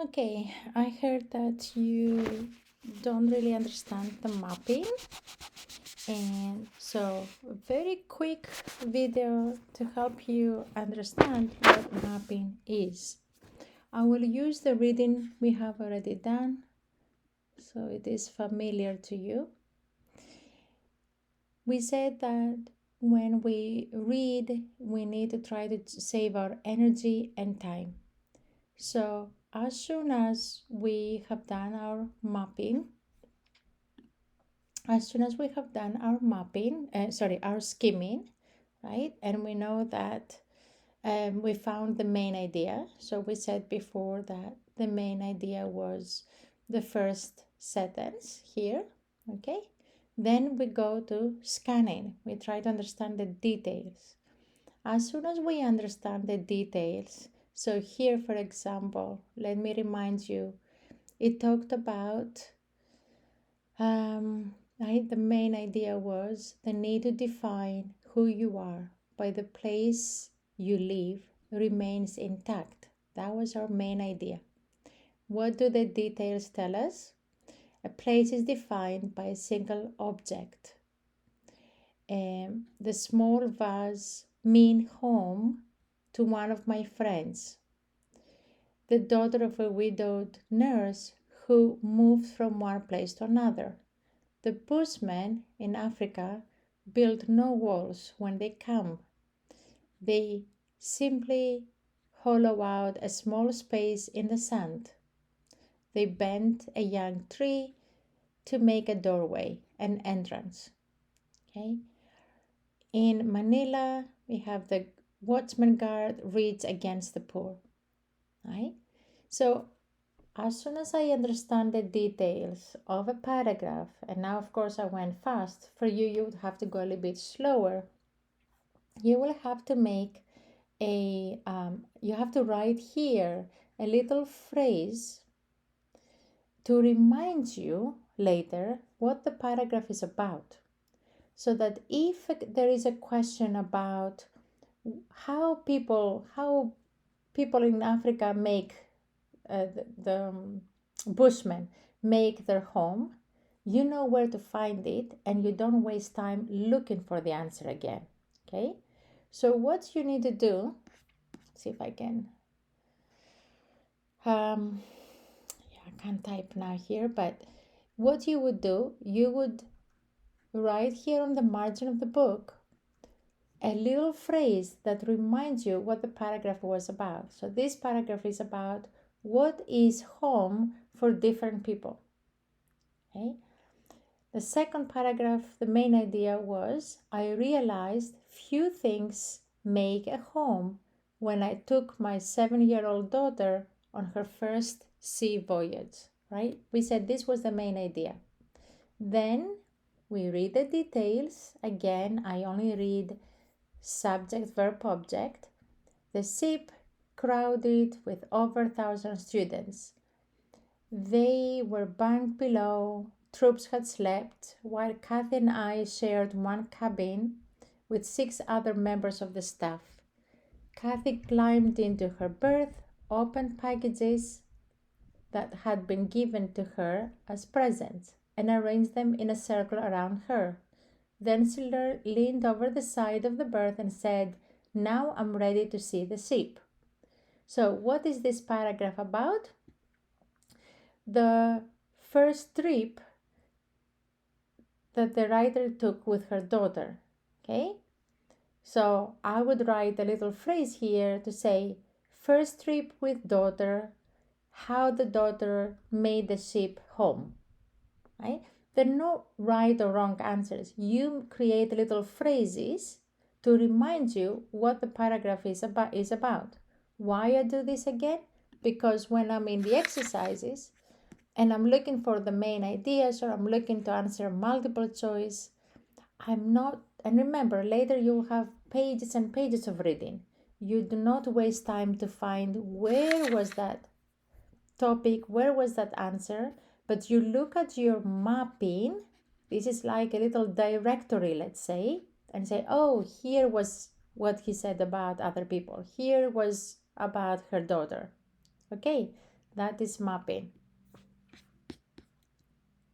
Okay, I heard that you don't really understand the mapping, and so a very quick video to help you understand what mapping is. I will use the reading we have already done, so it is familiar to you. We said that when we read, we need to try to save our energy and time. So as soon as we have done our mapping, our skimming, right? And we know that we found the main idea. So we said before that the main idea was the first sentence here, okay? Then we go to scanning. We try to understand the details. As soon as we understand the details, so here, for example, let me remind you, it talked about the main idea was the need to define who you are by the place you live remains intact. That was our main idea. What do the details tell us? A place is defined by a single object. The small vase mean home to one of my friends, the daughter of a widowed nurse who moved from one place to another. The Bushmen in Africa build no walls when they come. They simply hollow out a small space in the sand. They bend a young tree to make a doorway, an entrance. Okay. In Manila, we have the watchman guard reads against the poor. Right? So as soon as I understand the details of a paragraph, and now of course I went fast, for you, you would have to go a little bit slower. You will have to make you have to write here a little phrase to remind you later what the paragraph is about. So that if there is a question about how people in Africa make the Bushmen make their home, you know where to find it and you don't waste time looking for the answer again. Okay, so what you need to do, see if I can, I can't type now here, but what you would do, you would write here on the margin of the book a little phrase that reminds you what the paragraph was about. So this paragraph is about what is home for different people. Okay. The second paragraph, the main idea was I realized few things make a home when I took my 7-year-old daughter on her first sea voyage, right? We said this was the main idea. Then we read the details. Again, I only read subject, verb, object. The ship crowded with over 1,000 students. They were bunked below. Troops had slept, while Kathy and I shared one cabin with 6 other members of the staff. Kathy climbed into her berth, opened packages that had been given to her as presents, and arranged them in a circle around her. Then she leaned over the side of the berth and said, "Now I'm ready to see the ship." So, what is this paragraph about? The first trip that the writer took with her daughter. Okay? So I would write a little phrase here to say, first trip with daughter, how the daughter made the ship home. Right? There are no right or wrong answers. You create little phrases to remind you what the paragraph is about. Why I do this again? Because when I'm in the exercises and I'm looking for the main ideas or I'm looking to answer multiple choice, I'm not, and remember, later you'll have pages and pages of reading. You do not waste time to find where was that topic, where was that answer, but you look at your mapping. This is like a little directory, let's say, and say, oh, here was what he said about other people. Here was about her daughter. Okay, That is mapping.